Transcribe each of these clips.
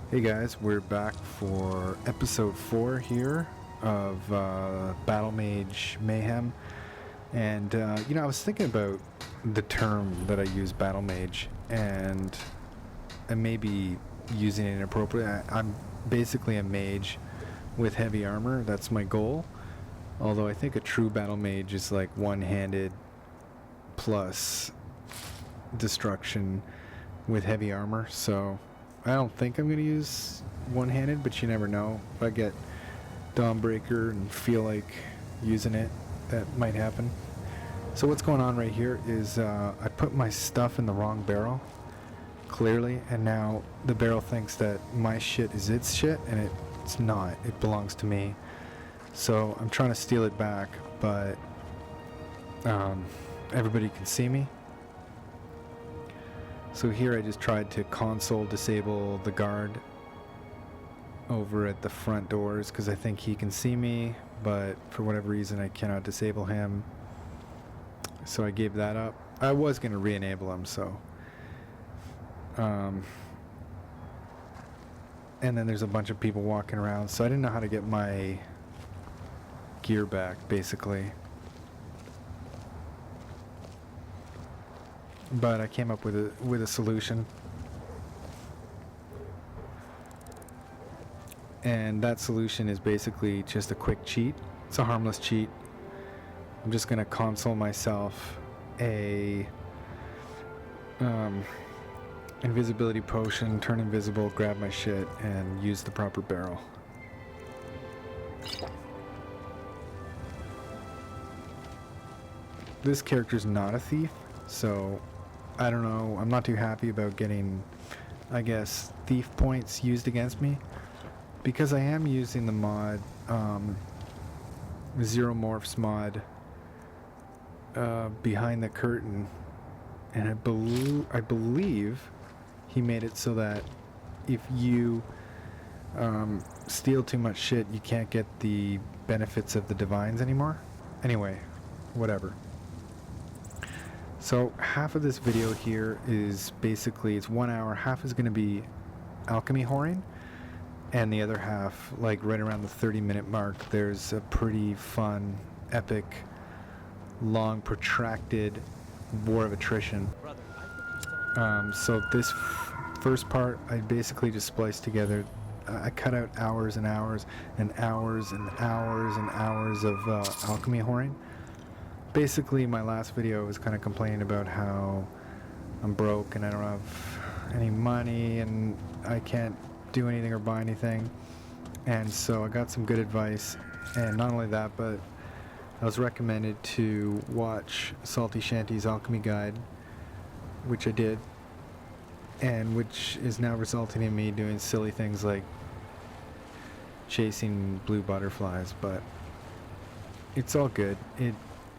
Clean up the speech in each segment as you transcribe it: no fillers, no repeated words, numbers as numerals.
Hey guys, we're back for episode 4 here of Battlemage Mayhem. And, I was thinking about the term that I use, Battlemage, and I may be using it inappropriately. I'm basically a mage with heavy armor. That's my goal. Although I think a true Battlemage is like one-handed plus destruction with heavy armor, so I don't think I'm going to use one-handed, but you never know. If I get Dawnbreaker and feel like using it, that might happen. So what's going on right here is I put my stuff in the wrong barrel, clearly, and now the barrel thinks that my shit is its shit, and it's not. It belongs to me. So I'm trying to steal it back, but everybody can see me. So here I just tried to console disable the guard over at the front doors because I think he can see me, but for whatever reason I cannot disable him. So I gave that up. I was going to re-enable him, so. And then there's a bunch of people walking around, so I didn't know how to get my gear back, basically. But I came up with a solution, and that solution is basically just a quick cheat. It's a harmless cheat. I'm just gonna console myself a invisibility potion, turn invisible, grab my shit, and use the proper barrel. This character's not a thief, so I don't know, I'm not too happy about getting, I guess, thief points used against me, because I am using the mod, Zero Morphs mod, behind the curtain, and I believe he made it so that if you steal too much shit, you can't get the benefits of the divines anymore. Anyway, whatever. So half of this video here is basically, it's 1 hour, half is going to be alchemy whoring, and the other half, like right around the 30-minute mark, there's a pretty fun, epic, long, protracted war of attrition. So this first part, I basically just spliced together. I cut out hours and hours and hours and hours and hours of alchemy whoring. Basically, my last video was kind of complaining about how I'm broke and I don't have any money and I can't do anything or buy anything. And so I got some good advice, and not only that, but I was recommended to watch Salty Shanty's Alchemy Guide, which I did, and which is now resulting in me doing silly things like chasing blue butterflies, but it's all good.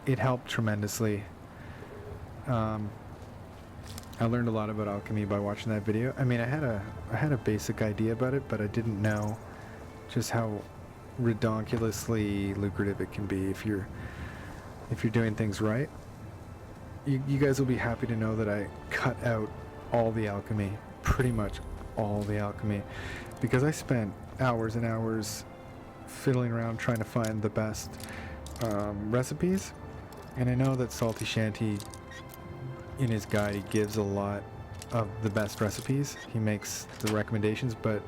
It helped tremendously. I learned a lot about alchemy by watching that video. I mean, I had a basic idea about it, but I didn't know just how redonkulously lucrative it can be if you're doing things right. You guys will be happy to know that I cut out all the alchemy, pretty much all the alchemy, because I spent hours and hours fiddling around trying to find the best recipes. And I know that Salty Shanty, in his guide, he gives a lot of the best recipes. He makes the recommendations, but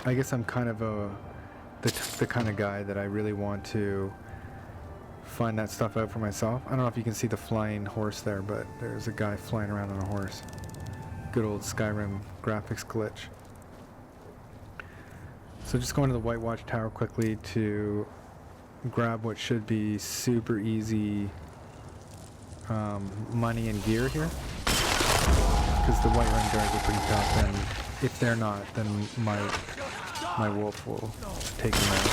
I guess I'm kind of the kind of guy that I really want to find that stuff out for myself. I don't know if you can see the flying horse there, but there's a guy flying around on a horse. Good old Skyrim graphics glitch. So just going to the White Watch Tower quickly to grab what should be super easy money and gear here, because the White Run guards are pretty tough, and if they're not, then my wolf will take them out.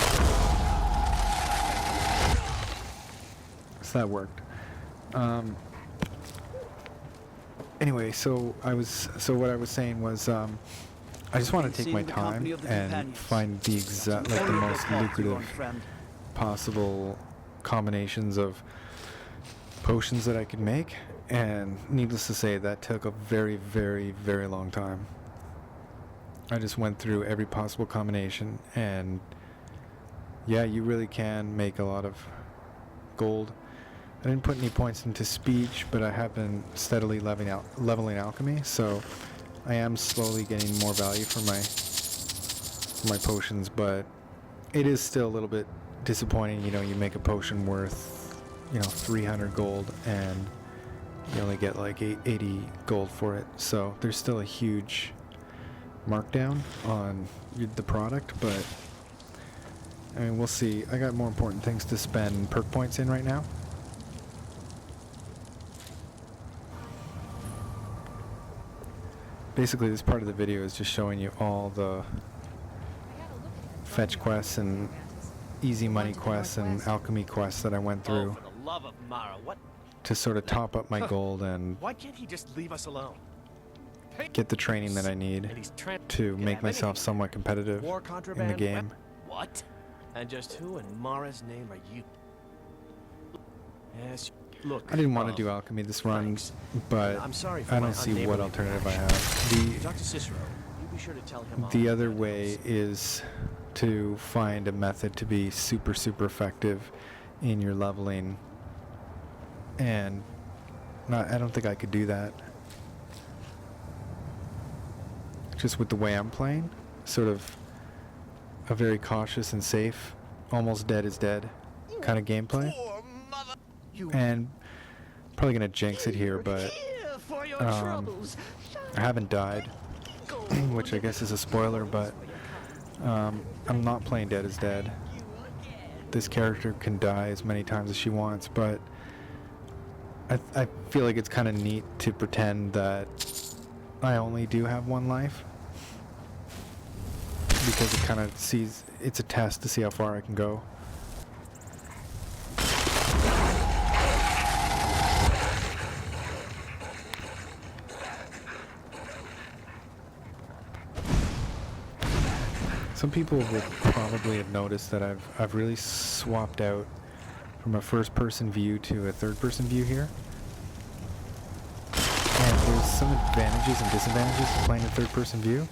So that worked. Anyway, so what I was saying was I just want to take my time and find the most lucrative possible combinations of potions that I could make, and needless to say, that took a very, very, very long time. I just went through every possible combination, and yeah, you really can make a lot of gold. I didn't put any points into speech, but I have been steadily leveling alchemy, so I am slowly getting more value for my potions, but it is still a little bit disappointing. You know, you make a potion worth, 300 gold, and you only get like 80 gold for it, so there's still a huge markdown on the product, but I mean, we'll see. I got more important things to spend perk points in right now. Basically, this part of the video is just showing you all the fetch quests and easy money quests and alchemy quests that I went through for the love of Mara, what? to sort of top up my gold and Why can't he just leave us alone? get the training that I need And he's to make myself somewhat competitive War in contraband the game. What? And just who in Mara's name are you? Yes, look. I didn't want to do alchemy this run, thanks. but I'm sorry for I my don't see what unneighborly alternative I reaction. have. Talk to Cicero. You be sure to tell him The other way is to find a method to be super effective in your leveling, and I don't think I could do that just with the way I'm playing. Sort of a very cautious and safe, almost dead is dead kind of gameplay, and probably gonna jinx it here, but I haven't died, which I guess is a spoiler, but I'm not playing dead is dead. This character can die as many times as she wants, but I feel like it's kind of neat to pretend that I only do have one life, because it kind of sees, it's a test to see how far I can go. Some people will probably have noticed that I've really swapped out from a first-person view to a third-person view here. And there's some advantages and disadvantages to playing a third-person view.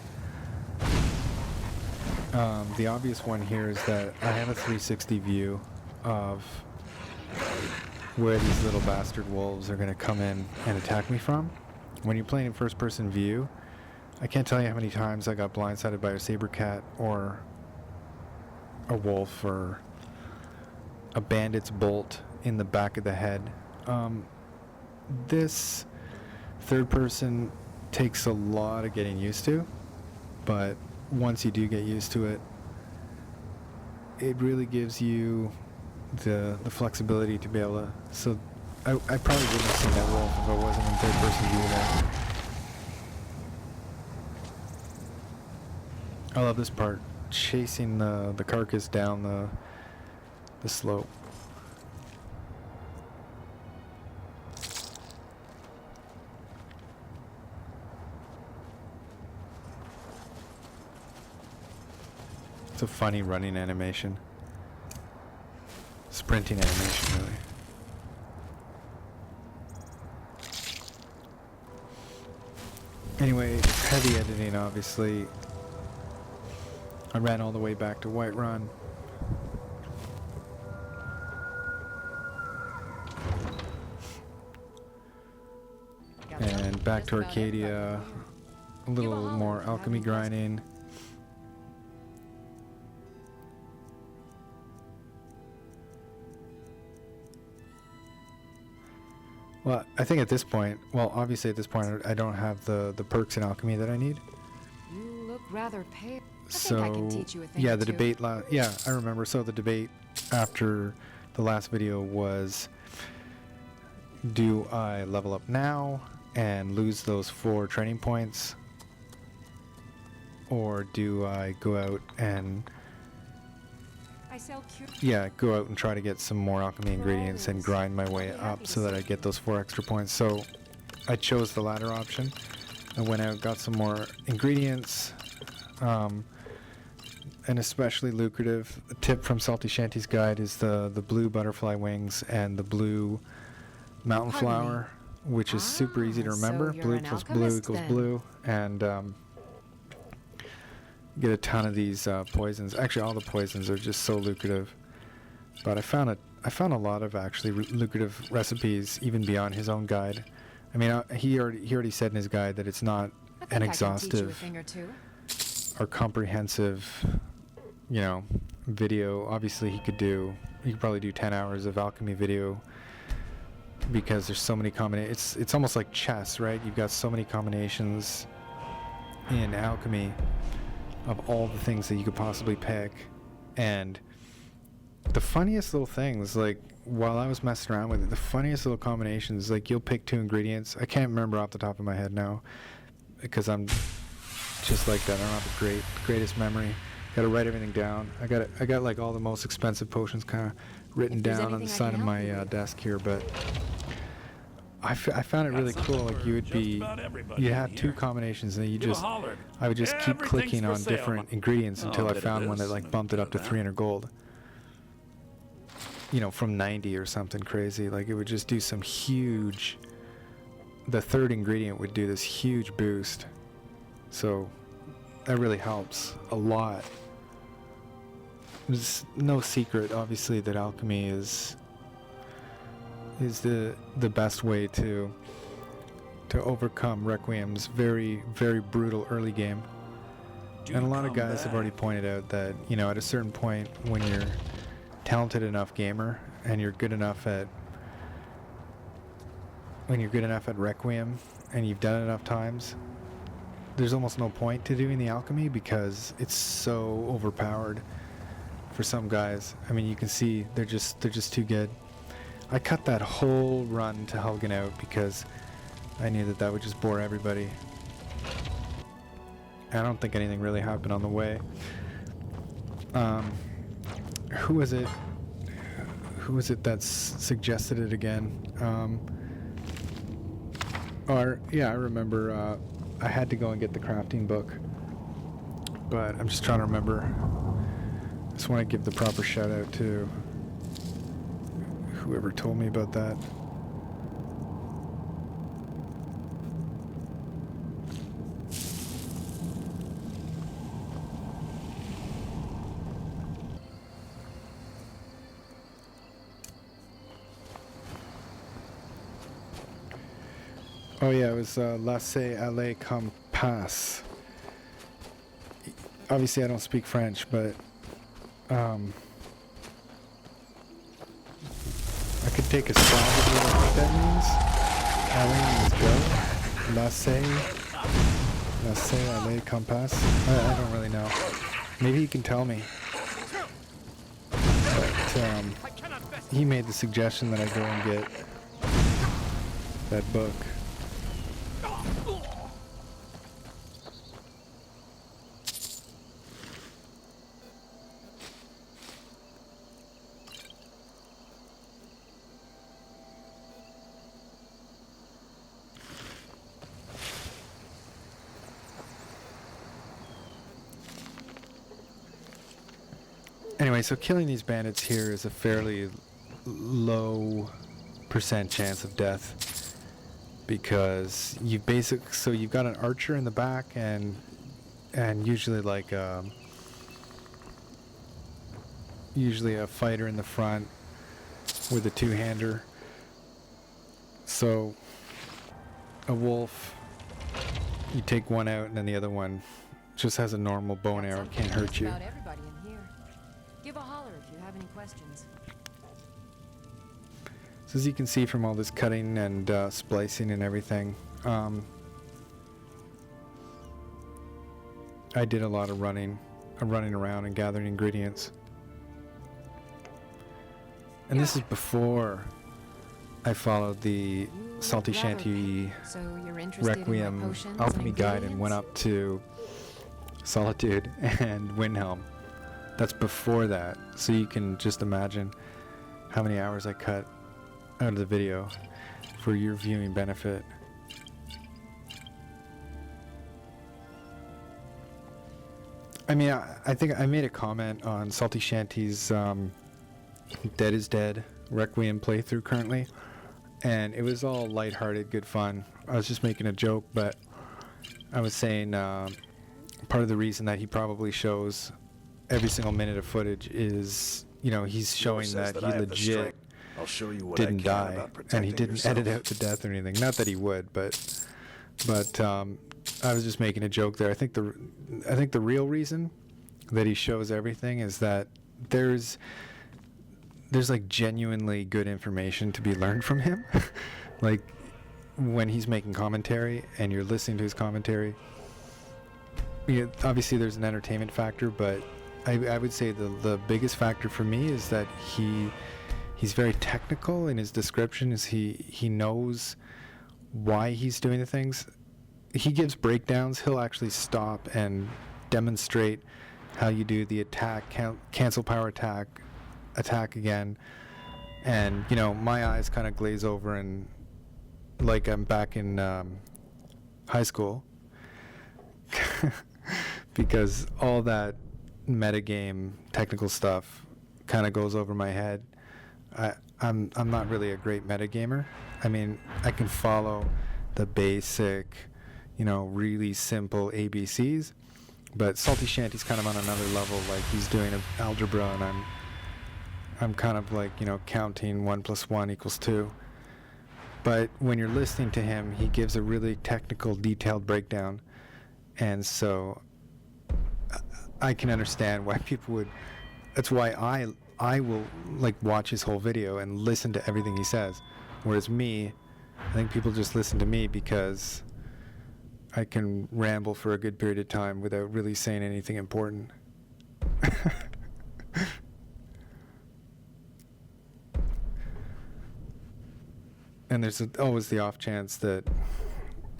The obvious one here is that I have a 360 view of where these little bastard wolves are going to come in and attack me from. When you're playing in first-person view, I can't tell you how many times I got blindsided by a saber cat or a wolf or a bandit's bolt in the back of the head. This third person takes a lot of getting used to, but once you do get used to it, it really gives you the flexibility to be able to. So I probably wouldn't have seen that wolf if I wasn't in third person view there. I love this part, chasing the carcass down the slope. It's a funny running animation. Sprinting animation, really. Anyway, heavy editing, obviously. I ran all the way back to Whiterun. And back to Arcadia. A little more alchemy grinding. Well, I think at this point, well, obviously at this point I don't have the perks in alchemy that I need. You look rather pale. So, I can teach you a thing yeah, or the two. debate, yeah, I remember. So the debate after the last video was, do I level up now and lose those 4 training points? Or do I go out and, I sell go out and try to get some more alchemy ingredients and grind my way up so that I get those 4 extra points? So I chose the latter option. I went out, got some more ingredients, and especially lucrative tip from Salty Shanty's guide is the blue butterfly wings and the blue mountain flower, which is super easy to remember. So Blue you're an plus blue alchemist equals then. blue, and get a ton of these poisons. Actually, all the poisons are just so lucrative. But I found a lot of actually lucrative recipes even beyond his own guide. I mean, he already said in his guide that it's not an exhaustive or comprehensive, you know, video. Obviously, he could probably do 10 hours of alchemy video because there's so many combinations. It's almost like chess, right? You've got so many combinations in alchemy of all the things that you could possibly pick. And the funniest little things, like while I was messing around with it, the funniest little combinations, like you'll pick 2 ingredients. I can't remember off the top of my head now because I'm just like that. I don't have the greatest memory. Got to write everything down. I got like all the most expensive potions kind of written down on the side of my desk here, but I found it really cool. Like you have 2 combinations, and I would just keep clicking on different ingredients until I found one that like bumped it up to 300 gold. You know, from 90 or something crazy. Like it would just do some huge. The 3rd ingredient would do this huge boost, so that really helps a lot. There's no secret, obviously, that alchemy is the best way to overcome Requiem's very, very brutal early game. And a lot of guys have already pointed out that, you know, at a certain point when you're talented enough gamer and you're good enough at Requiem and you've done it enough times, there's almost no point to doing the alchemy because it's so overpowered for some guys. I mean, you can see they're just too good. I cut that whole run to Helgen out because I knew that would just bore everybody. I don't think anything really happened on the way. Who was it that suggested it again? I remember I had to go and get the crafting book, but I'm just trying to remember. I just want to give the proper shout out to whoever told me about that. Oh yeah, it was Laissez aller comme passe. Obviously, I don't speak French, but I could take a stab at what that means. Aller means go. Laissez aller comme passe. I don't really know. Maybe you can tell me. But he made the suggestion that I go and get that book. Anyway, so killing these bandits here is a fairly low % chance of death because you've got an archer in the back and usually like usually a fighter in the front with a 2-hander. So a wolf, you take one out and then the other one just has a normal bow and arrow, can't hurt you. About everybody in here. Give a holler if you have any questions. So as you can see from all this cutting and splicing and everything, I did a lot of running around and gathering ingredients. And this is before I followed the Salty Shanty Requiem alchemy guide and went up to Solitude and Windhelm. That's before that, so you can just imagine how many hours I cut out of the video for your viewing benefit. I mean, I think I made a comment on Salty Shanty's Dead is Dead Requiem playthrough currently, and it was all lighthearted, good fun. I was just making a joke, but I was saying part of the reason that he probably shows every single minute of footage is, you know, he's showing that he legit I'll show you what didn't I can die, about and protecting he didn't yourself. edit out the death or anything. Not that he would, but I was just making a joke there. I think the real reason that he shows everything is that there's like genuinely good information to be learned from him. Like when he's making commentary and you're listening to his commentary, obviously there's an entertainment factor, but I would say the biggest factor for me is that he's very technical in his description. Is he knows why he's doing the things. He gives breakdowns. He'll actually stop and demonstrate how you do the attack, cancel power attack again. And, you know, my eyes kind of glaze over and like I'm back in high school because all that metagame technical stuff kind of goes over my head. I'm not really a great metagamer. I mean, I can follow the basic, you know, really simple ABCs, but Salty Shanty's kind of on another level. Like he's doing algebra, and I'm kind of like, you know, counting 1 + 1 = 2. But when you're listening to him, he gives a really technical, detailed breakdown, and so I can understand why people would. That's why I will like watch his whole video and listen to everything he says. Whereas me, I think people just listen to me because I can ramble for a good period of time without really saying anything important. And there's always the off chance that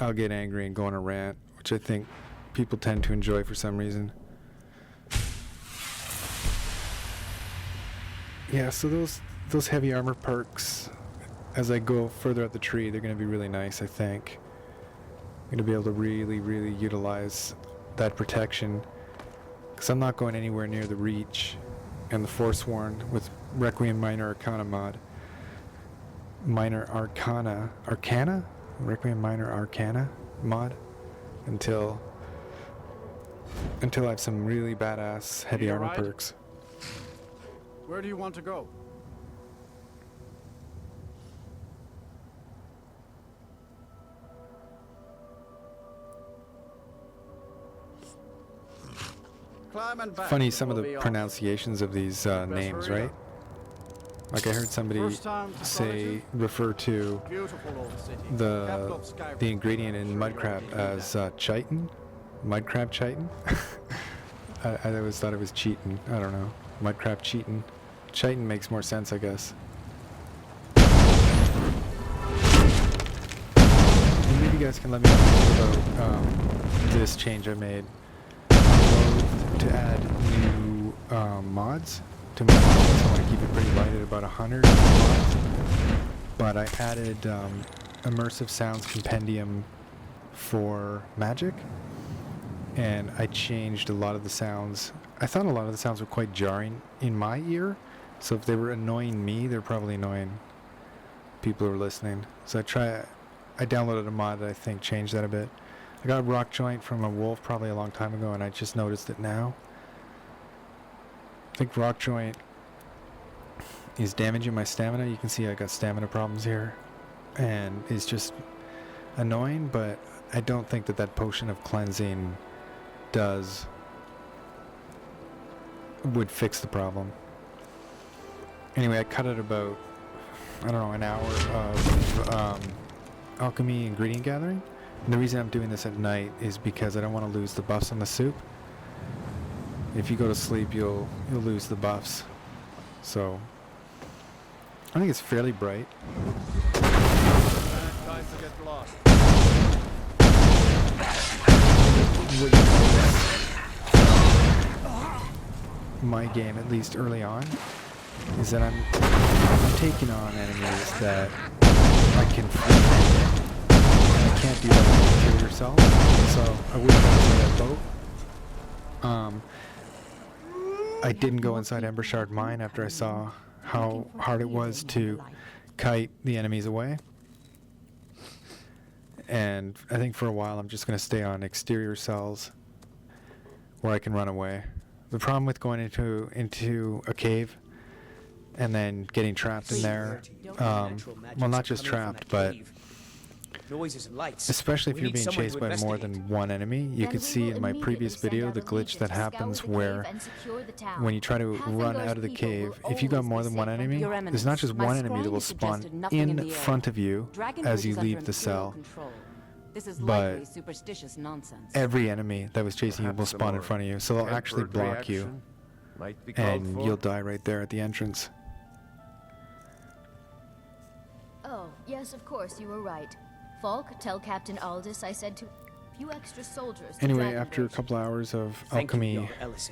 I'll get angry and go on a rant, which I think people tend to enjoy for some reason. Yeah, so those heavy armor perks, as I go further up the tree, they're going to be really nice, I think. I'm going to be able to really, really utilize that protection, because I'm not going anywhere near the Reach and the Forsworn with Requiem Minor Arcana mod. Requiem Minor Arcana mod until I have some really badass heavy armor perks. Where do you want to go? Climb and back. Funny some of We'll the be off. pronunciations of these names, hurry right? up. Like I heard somebody First time to Solitude? refer to Beautiful old city. the Capital of Skyrim. ingredient in mudcrab as chitin, mudcrab chitin. I always thought it was cheatin'. I don't know, mudcrab cheatin'. Chitin makes more sense, I guess. And maybe you guys can let me know about this change I made. I'm loath to add new mods to my mods. I want to keep it pretty light at about 100 mods. But I added immersive sounds compendium for magic, and I changed a lot of the sounds. I thought a lot of the sounds were quite jarring in my ear, so if they were annoying me, they're probably annoying people who are listening. So I downloaded a mod that I think changed that a bit. I got a rock joint from a wolf probably a long time ago, and I just noticed it now. I think rock joint is damaging my stamina. You can see I got stamina problems here, and it's just annoying, but I don't think that potion of cleansing would fix the problem. Anyway, I cut it about, I don't know, an hour of alchemy ingredient gathering. And the reason I'm doing this at night is because I don't want to lose the buffs on the soup. If you go to sleep, you'll lose the buffs. So I think it's fairly bright. Time to get lost. What you notice my game, at least early on, is that I'm taking on enemies that I can fight, and I can't do that when you kill yourself. So I wouldn't go inside that boat. I didn't go inside Embershard Mine after I saw how hard it was to kite the enemies away. And I think for a while I'm just going to stay on exterior cells where I can run away. The problem with going into a cave and then getting trapped in there, well, not just trapped, but noises and lights. especially if We you're need being someone chased to by more investigate. than one enemy. You can see in my previous video the glitch that happens where when you try to run out of the cave, if you got more than one enemy, there's not just one enemy that will spawn in front of you as you leave the cell, This is but likely superstitious nonsense. every enemy that was chasing you will Perhaps a spawn in more front of you, so they'll actually tempered block you, reaction might be called and for. you'll die right there at the entrance. Oh, yes, of course, you were right. Falk, tell Captain Aldous I said to few extra soldiers. to Anyway, Dragon after a Bridge. couple hours of Thank alchemy you, Elisif.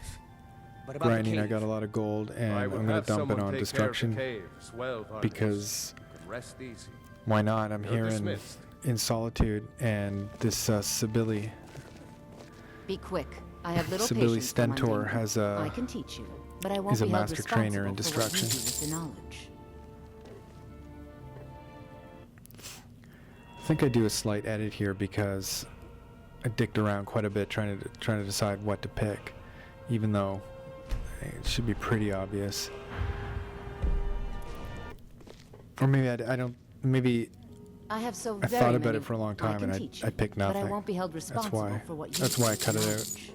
But about the grinding, I cave, got a lot of gold, and I I'm will going to have dump it someone on take destruction care of the cave as well, Vargas. because You can rest easy. why not? I'm You're here dismissed. in solitude, and this Sibylle Be quick. I have little Sibylle patience for Stentor mundane has things. a I can teach you, but I won't is a be held master trainer in responsible for what you destruction. do with the knowledge. I think I do a slight edit here because I dicked around quite a bit trying to decide what to pick, even though it should be pretty obvious. Or maybe I don't. Maybe I have so I very thought about many- it for a long time can and teach I you, picked but I nothing. won't be held responsible why. for what you That's do why I with cut the it out. knowledge.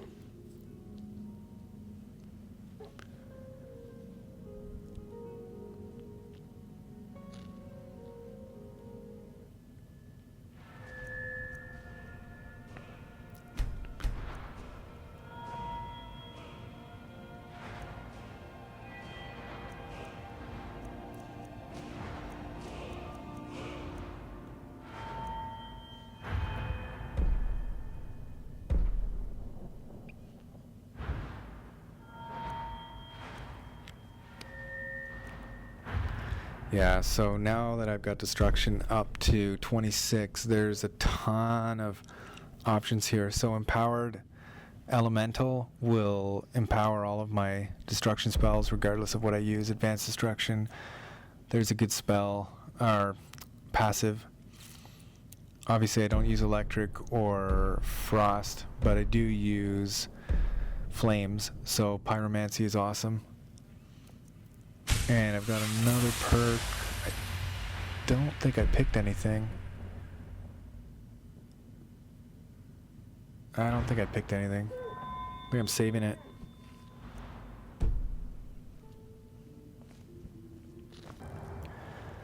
Yeah, so now that I've got destruction up to 26, there's a ton of options here. So empowered elemental will empower all of my destruction spells regardless of what I use. Advanced destruction, there's a good spell, or passive. Obviously I don't use electric or frost, but I do use flames, so pyromancy is awesome. And I've got another perk. I don't think I picked anything. I don't think I picked anything. I think I'm saving it.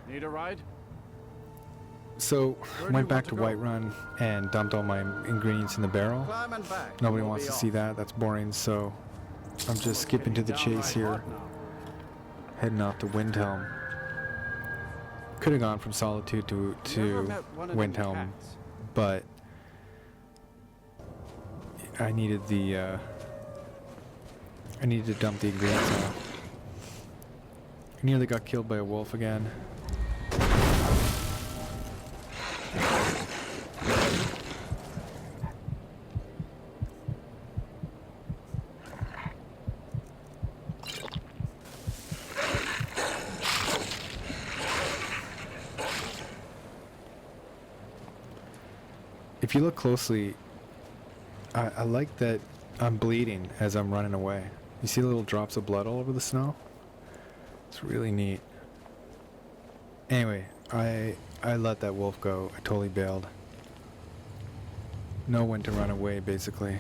Need a ride? So, Where do went you back want to to go? Whiterun and dumped all my ingredients in the barrel. Climb and back. Nobody We'll wants be to off. see that. That's boring, so I'm just skipping to the chase Downright here. hot now. Heading off to Windhelm. Could have gone from Solitude Never to met one of them Windhelm, cats. but I needed I needed to dump the ingredients off. I nearly got killed by a wolf again. If you look closely, I like that I'm bleeding as I'm running away. You see the little drops of blood all over the snow? It's really neat. Anyway, I let that wolf go. I totally bailed. Know when to run away, basically.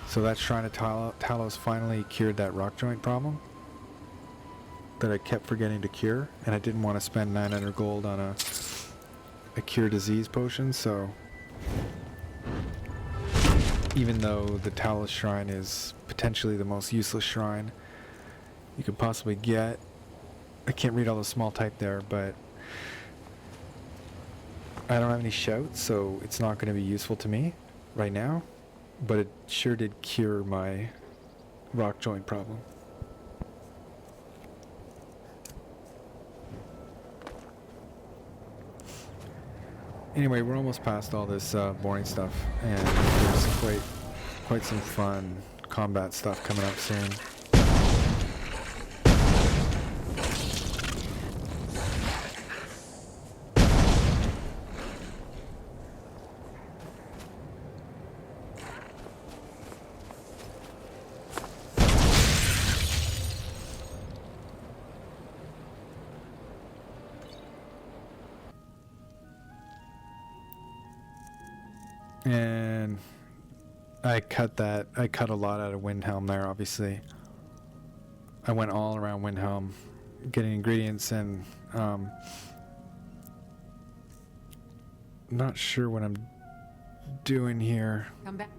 So that Shrine of Talos finally cured that rock joint problem that I kept forgetting to cure, and I didn't want to spend 900 gold on a cure disease potion, so even though the Talos Shrine is potentially the most useless shrine you could possibly get, I can't read all the small type there, but I don't have any shouts, so it's not going to be useful to me right now, but it sure did cure my rock joint problem. Anyway, we're almost past all this boring stuff, and there's quite some fun combat stuff coming up soon. And I cut a lot out of Windhelm there, obviously. I went all around Windhelm getting ingredients, and not sure what I'm doing here. Come back.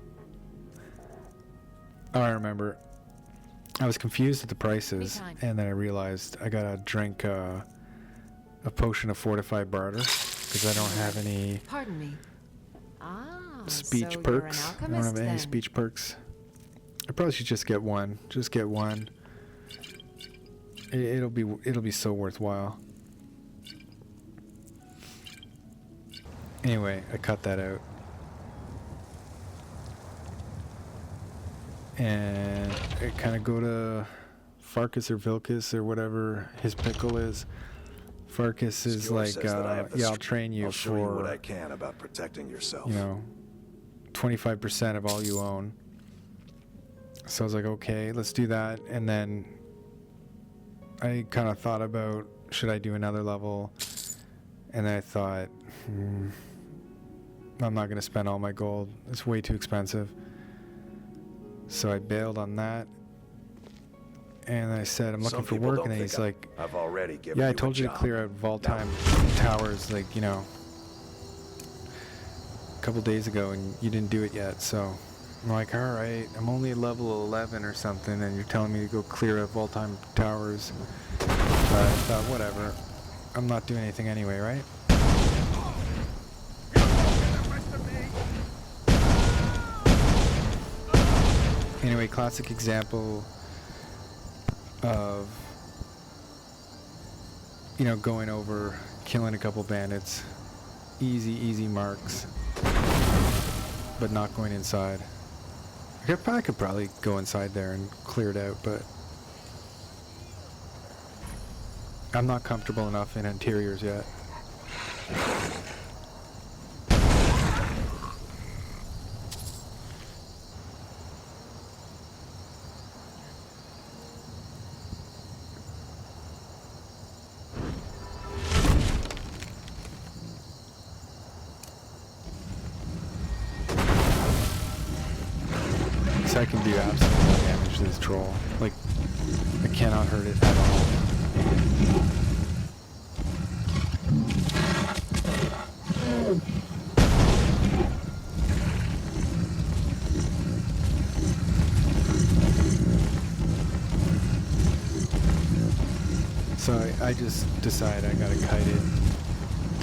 Oh, I remember. I was confused at the prices, Anytime. and then I realized I gotta drink a potion of fortified barter because I don't have any Pardon me. Ah, speech so perks. You're an I don't alchemist, have any then. speech perks. I probably should just get one. Just get one. It'll be so worthwhile. Anyway, I cut that out. And I kind of go to Farkas or Vilkas or whatever his pickle is. Farkas is Skjor like, says that I have the yeah, I'll strength. train you I'll show you what I for, can about protecting yourself. you know, 25% of all you own. So I was like, okay, let's do that. And then I kind of thought about, should I do another level? And then I thought, I'm not going to spend all my gold. It's way too expensive. So I bailed on that. And I said, I'm looking Some for people work. don't And then think he's like, I've already given yeah, I you told a you to job. clear out Valtheim towers, like, you know, a couple days ago, and you didn't do it yet. So I'm like, all right, I'm only level 11 or something, and you're telling me to go clear out Valtheim towers. But I thought, whatever. I'm not doing anything anyway, right? Anyway, classic example of, you know, going over, killing a couple bandits, easy marks, but not going inside. I could probably go inside there and clear it out, but I'm not comfortable enough in interiors yet. So I can do absolutely no damage to this troll. Like, I cannot hurt it at all. So I just decide I gotta kite it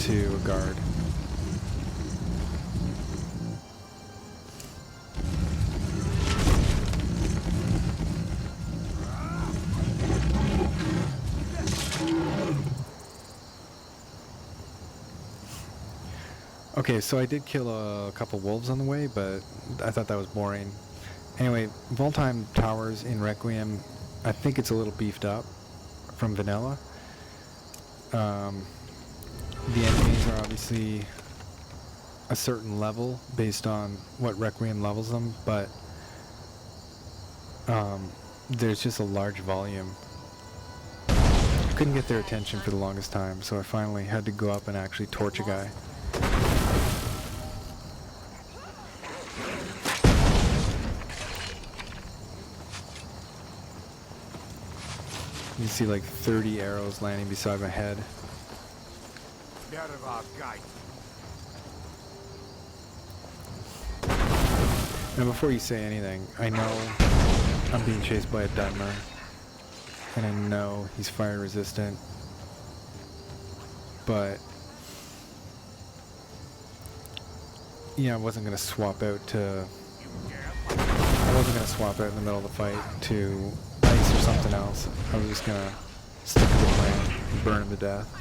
to a guard. Okay, so I did kill a couple wolves on the way, but I thought that was boring. Anyway, Valtheim Towers in Requiem, I think it's a little beefed up from vanilla. The enemies are obviously a certain level based on what Requiem levels them, but there's just a large volume. Couldn't get their attention for the longest time, so I finally had to go up and actually torch a guy. You see like 30 arrows landing beside my head. Now before you say anything, I know I'm being chased by a Dunmer, and I know he's fire resistant, but yeah, I wasn't gonna swap out in the middle of the fight to ice or something else. I was just gonna stick to the plan and burn him to death.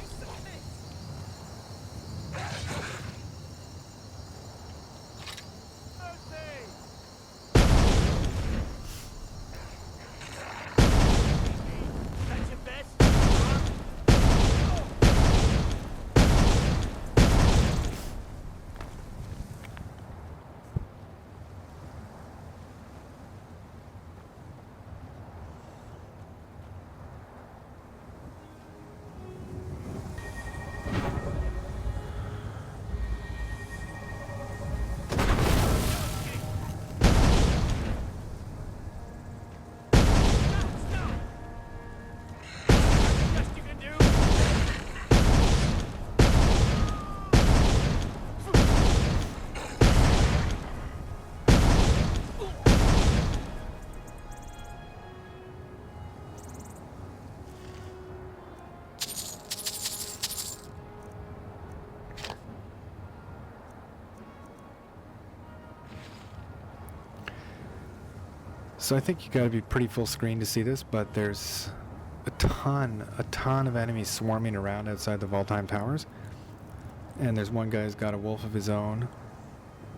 So I think you got to be pretty full screen to see this, but there's a ton of enemies swarming around outside the Valtheim towers. And there's one guy who's got a wolf of his own,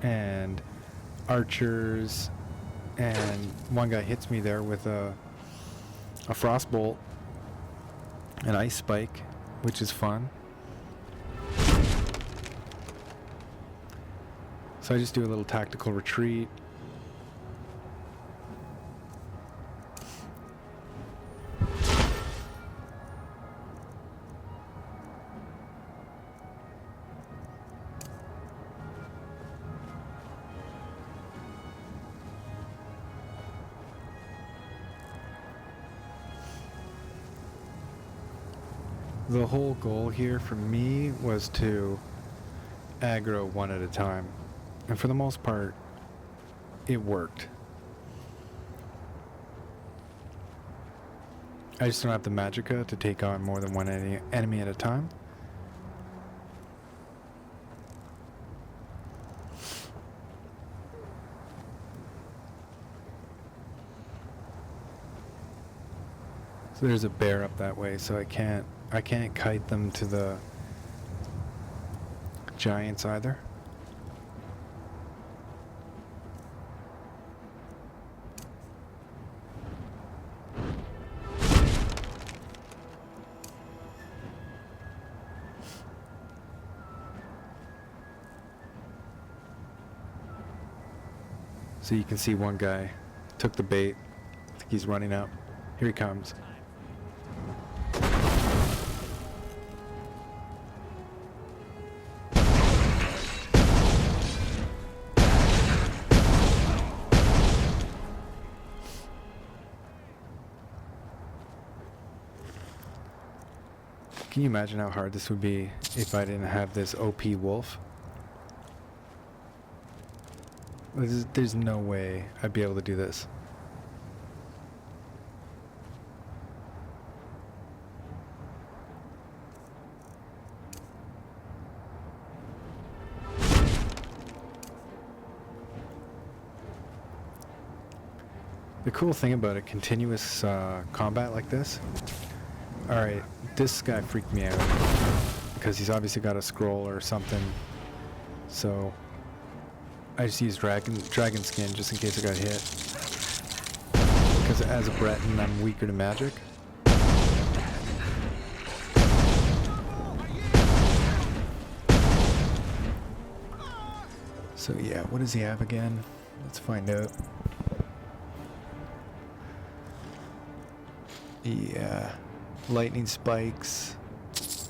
and archers, and one guy hits me there with a frostbolt, an ice spike, which is fun. So I just do a little tactical retreat. The whole goal here for me was to aggro one at a time. And for the most part, it worked. I just don't have the magicka to take on more than one enemy at a time. So there's a bear up that way, so I can't kite them to the giants either. So you can see one guy took the bait. I think he's running out. Here he comes. Can you imagine how hard this would be if I didn't have this OP wolf? There's no way I'd be able to do this. The cool thing about a continuous combat like this, alright, this guy freaked me out because he's obviously got a scroll or something, so I just used dragon skin just in case I got hit, because as a Breton I'm weaker to magic. So yeah, what does he have again? Let's find out. Yeah, lightning spikes.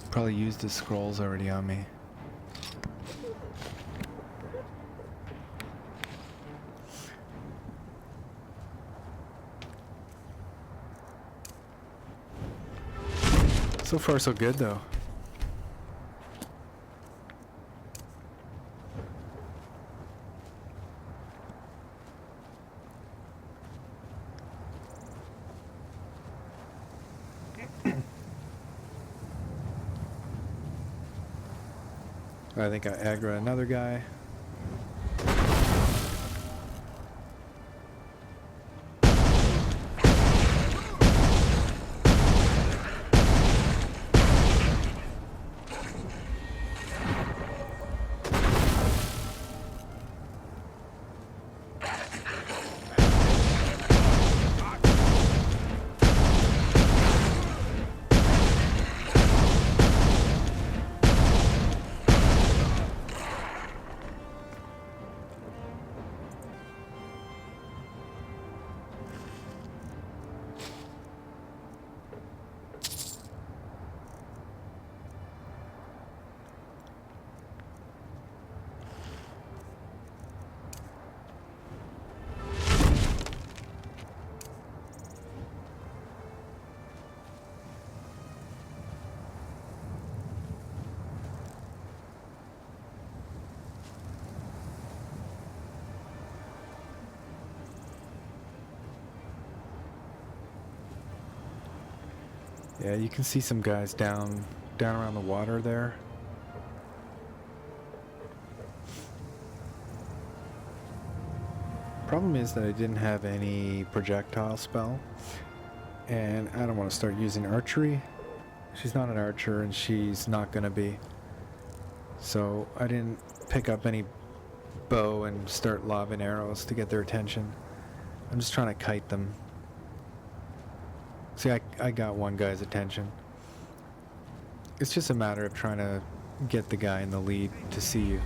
Probably used his scrolls already on me. So far so good though. I think I aggro another guy. Yeah, you can see some guys down around the water there. Problem is that I didn't have any projectile spell, and I don't want to start using archery. She's not an archer, and she's not going to be. So I didn't pick up any bow and start lobbing arrows to get their attention. I'm just trying to kite them. See, I got one guy's attention. It's just a matter of trying to get the guy in the lead to see you.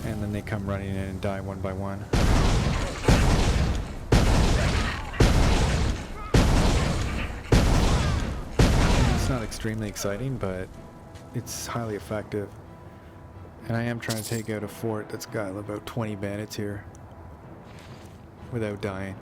And then they come running in and die one by one. It's not extremely exciting, but it's highly effective. And I am trying to take out a fort that's got about 20 bandits here without dying.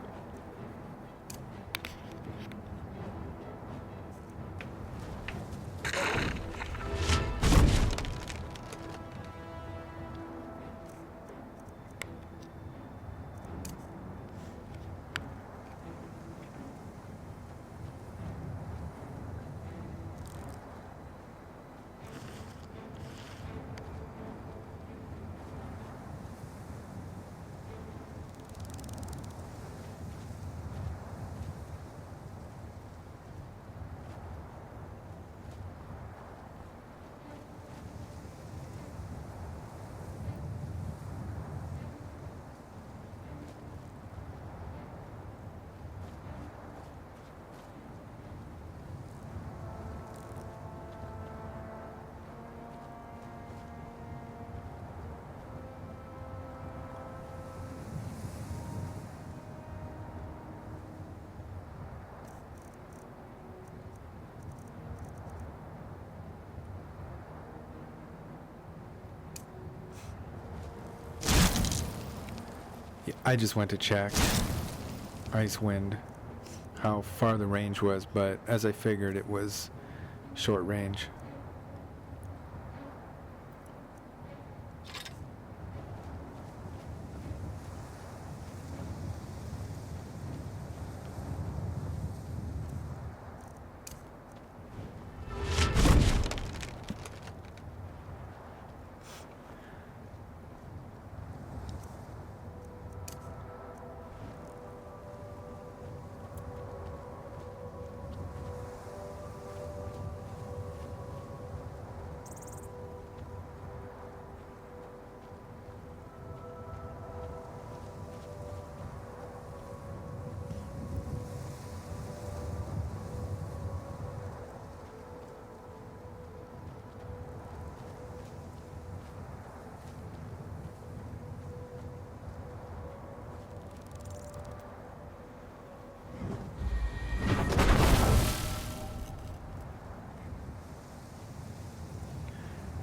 I just went to check ice wind, how far the range was, but as I figured, it was short range.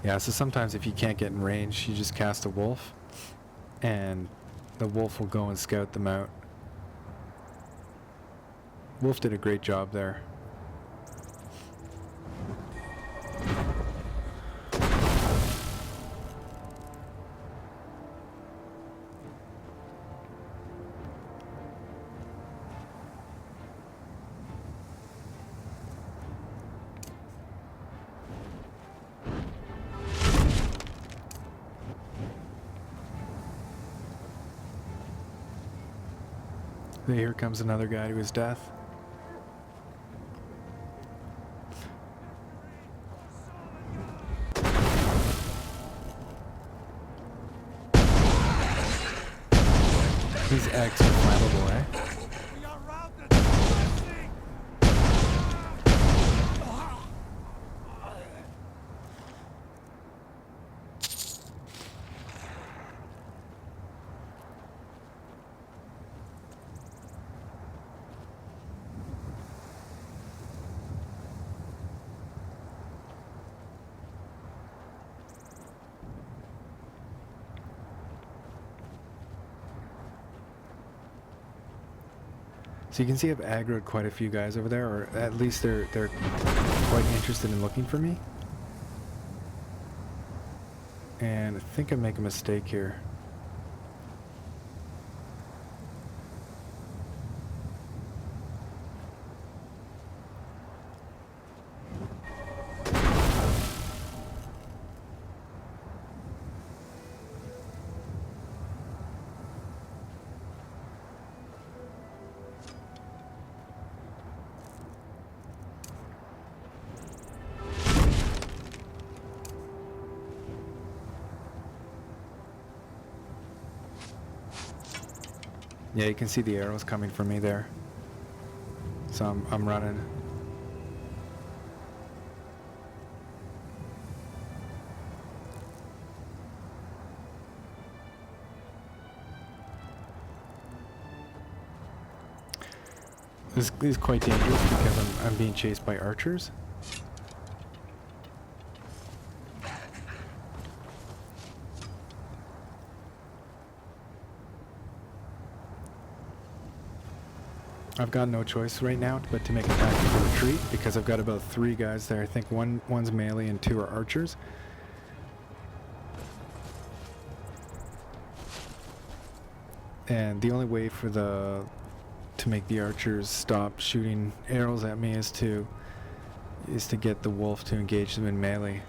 Yeah, so sometimes if you can't get in range, you just cast a wolf, and the wolf will go and scout them out. Wolf did a great job there. Here comes another guy to his death. His eggs are flammable, eh? So you can see I've aggroed quite a few guys over there, or at least they're quite interested in looking for me. And I think I make a mistake here. Yeah, you can see the arrows coming from me there. So I'm running. This is quite dangerous because I'm being chased by archers. I've got no choice right now but to make a tactical retreat because I've got about 3 guys there. I think one's melee and 2 are archers. And the only way for to make the archers stop shooting arrows at me is to get the wolf to engage them in melee.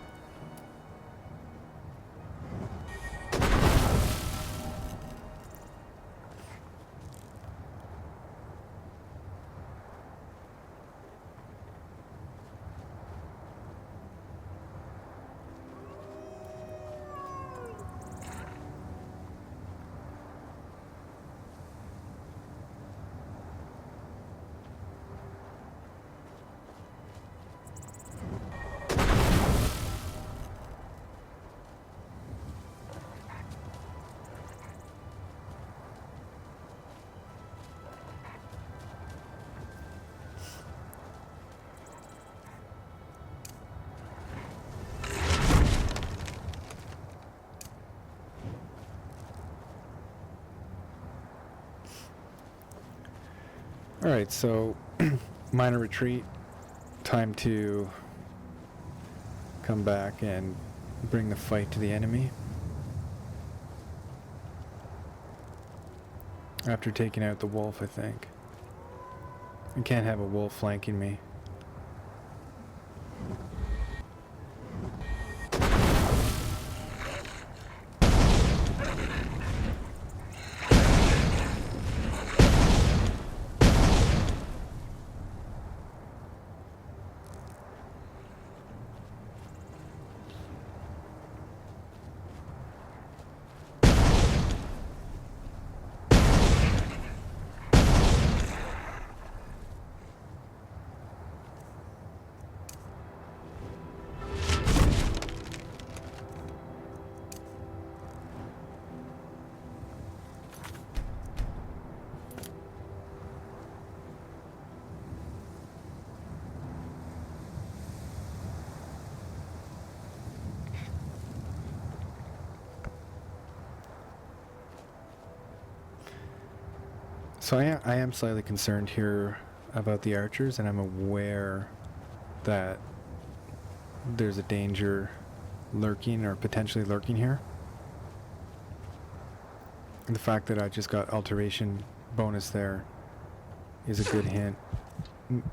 Alright, so minor retreat. Time to come back and bring the fight to the enemy. After taking out the wolf, I think. I can't have a wolf flanking me. So I am slightly concerned here about the archers, and I'm aware that there's a danger lurking or potentially lurking here. And the fact that I just got alteration bonus there is a good hint. So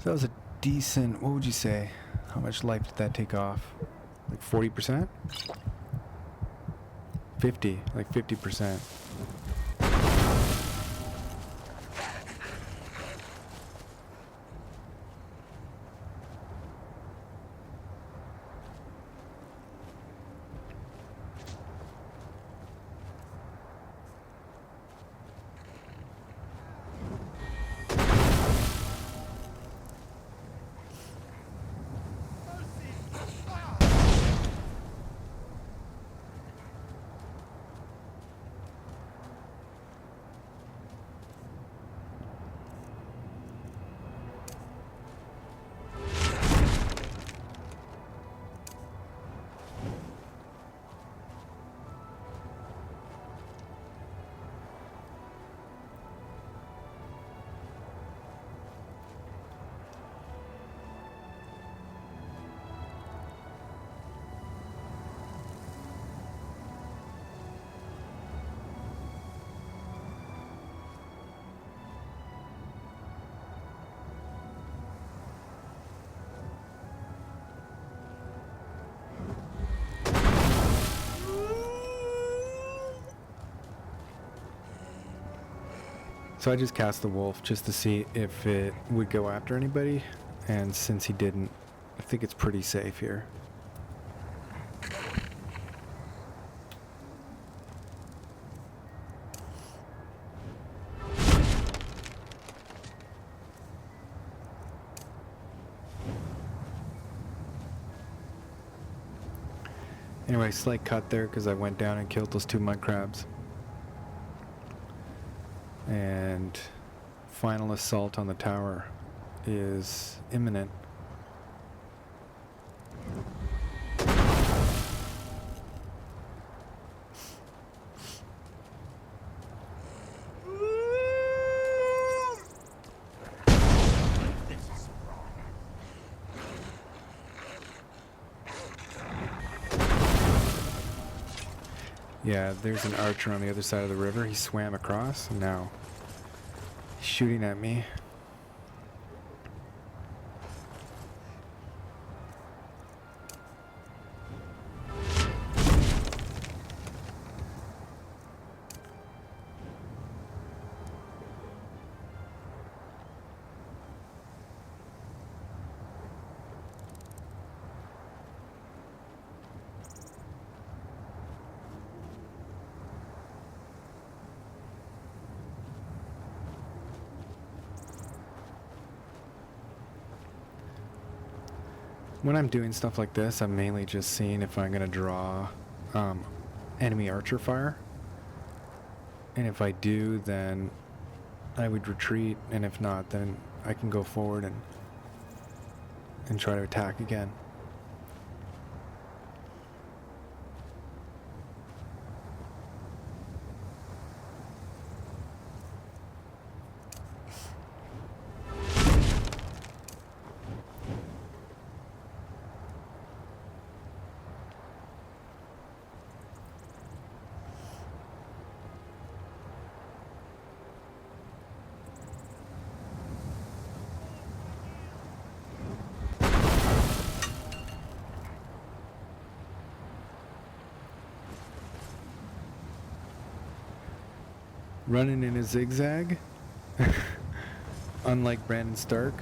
that was a decent, what would you say? How much life did that take off? Like 40%? 50, like 50%. So I just cast the wolf just to see if it would go after anybody, and since he didn't, I think it's pretty safe here. Anyway, slight cut there because I went down and killed those 2 mud crabs. And final assault on the tower is imminent. Yeah, there's an archer on the other side of the river. He swam across and now he's shooting at me. When I'm doing stuff like this, I'm mainly just seeing if I'm going to draw enemy archer fire. And if I do, then I would retreat, and if not, then I can go forward and try to attack again. Running in a zigzag, unlike Brandon Stark.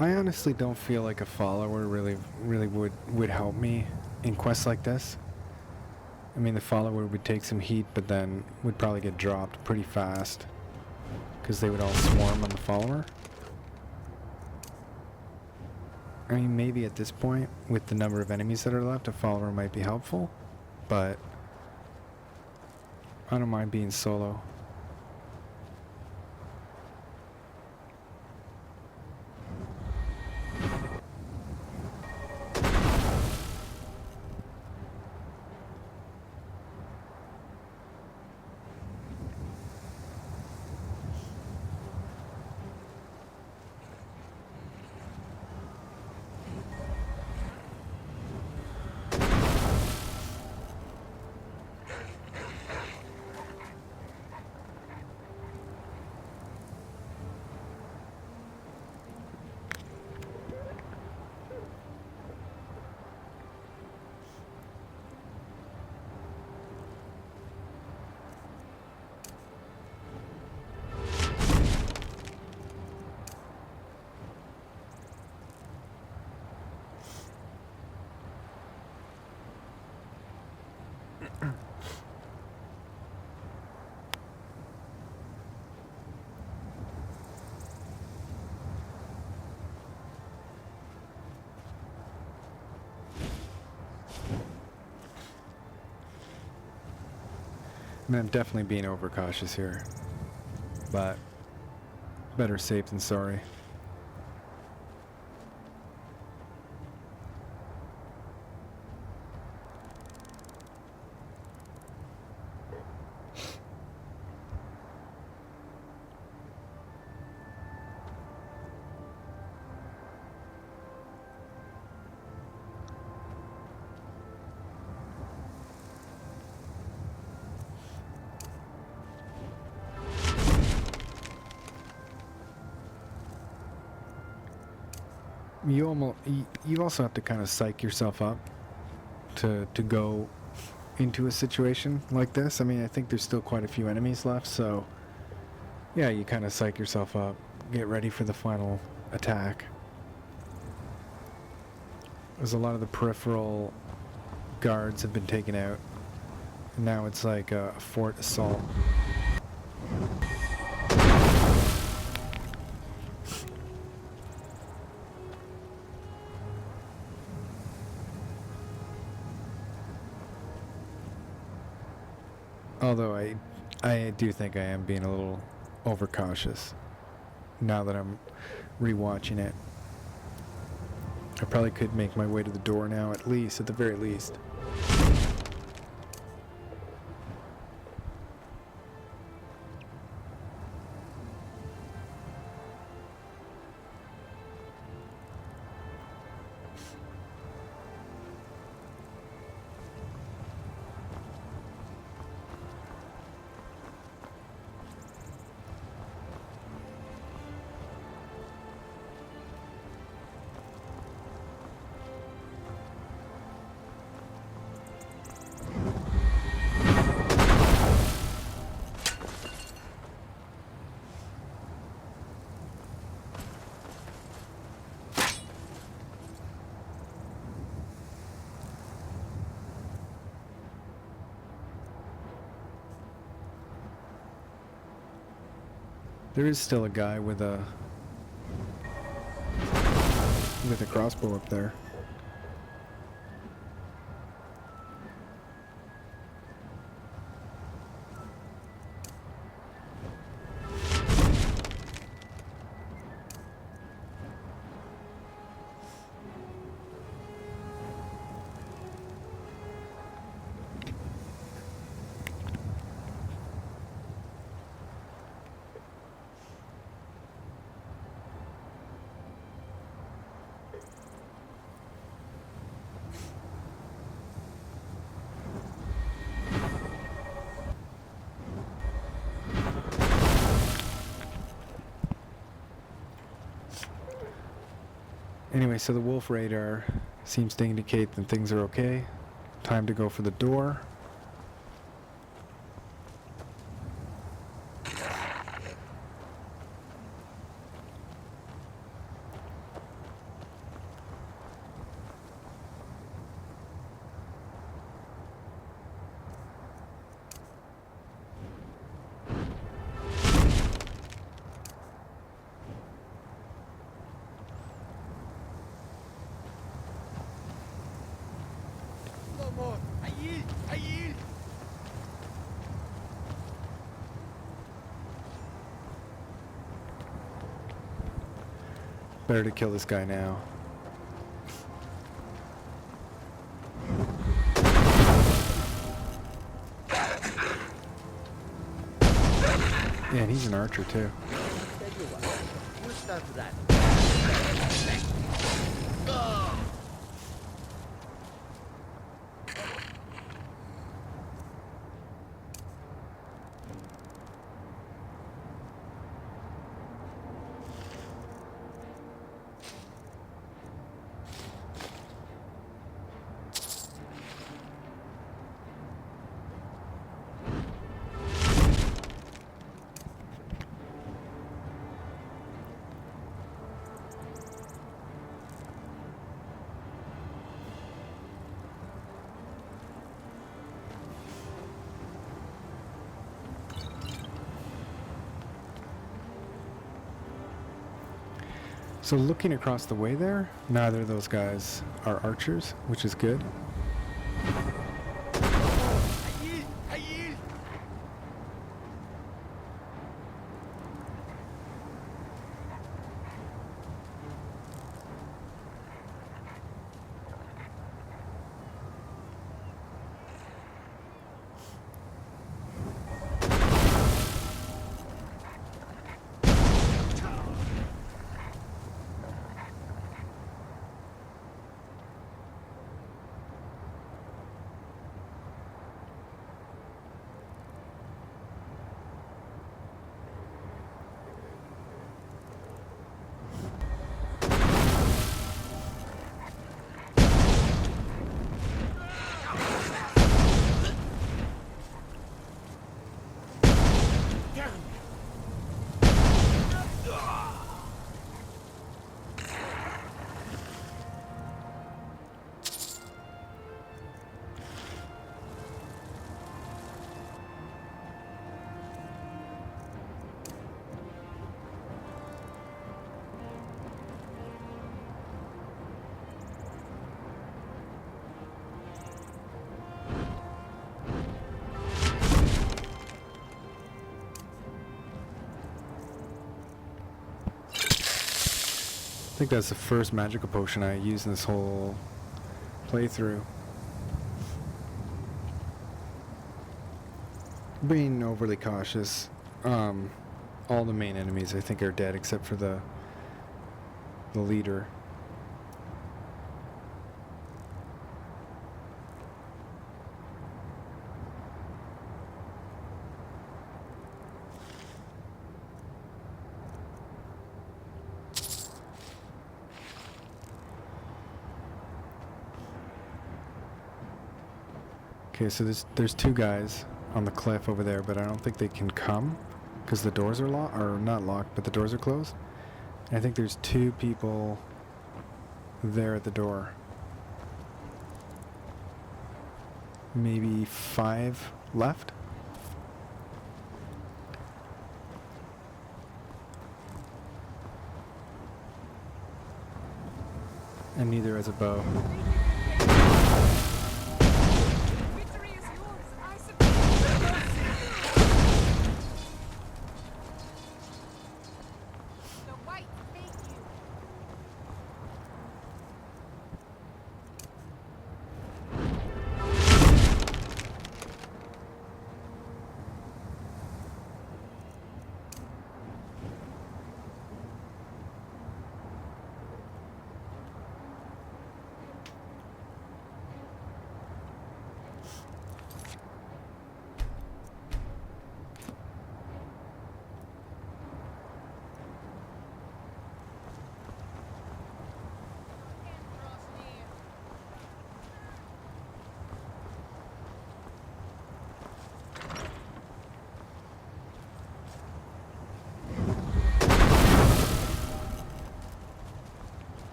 I honestly don't feel like a follower really would help me in quests like this. I mean, the follower would take some heat, but then would probably get dropped pretty fast because they would all swarm on the follower. I mean, maybe at this point, with the number of enemies that are left, a follower might be helpful, but I don't mind being solo. I mean, I'm definitely being overcautious here, but better safe than sorry. you also have to kind of psych yourself up to go into a situation like this. I mean, I think there's still quite a few enemies left, so yeah, you kind of psych yourself up, get ready for the final attack. There's a lot of the peripheral guards have been taken out, and now it's like a fort assault. Although I do think I am being a little overcautious now that I'm rewatching it. I probably could make my way to the door now, at the very least. There is still a guy with a crossbow up there. Anyway, so the wolf radar seems to indicate that things are okay. Time to go for the door. Better to kill this guy now. Yeah, and he's an archer too. So looking across the way there, neither of those guys are archers, which is good. think that's the first magical potion I used in this whole playthrough. Being overly cautious. All the main enemies I think are dead except for the leader. Okay, so there's two guys on the cliff over there, but I don't think they can come because the doors are locked, or not locked, but the doors are closed. And I think there's two people there at the door. Maybe 5 left. And neither has a bow. Victory is yours. I submit. The white take you.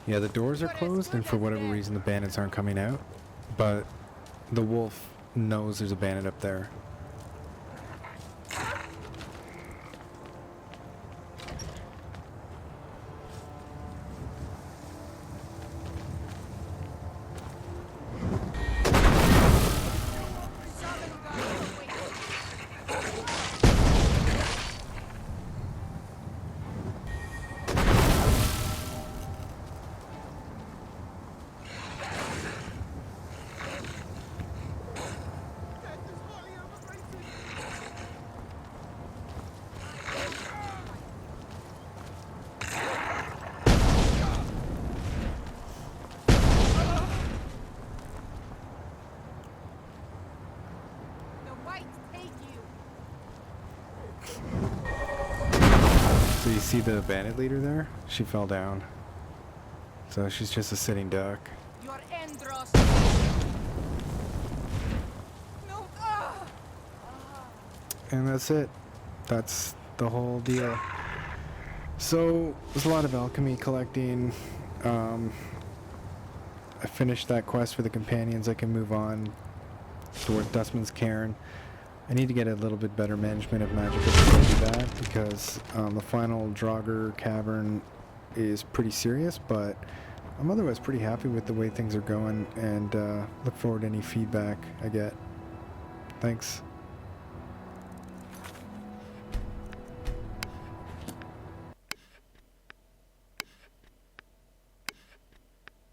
Yeah, the doors are closed, and for whatever reason the bandits aren't coming out. But the wolf knows there's a bandit up there. So you see the bandit leader there? She fell down. So she's just a sitting duck. Your Andros. No. And that's it. That's the whole deal. So there's a lot of alchemy collecting. I finished that quest for the companions. I can move on towards Dustman's Cairn. I need to get a little bit better management of magic before I do that, because the final Draugr cavern is pretty serious, but I'm otherwise pretty happy with the way things are going, and look forward to any feedback I get. Thanks.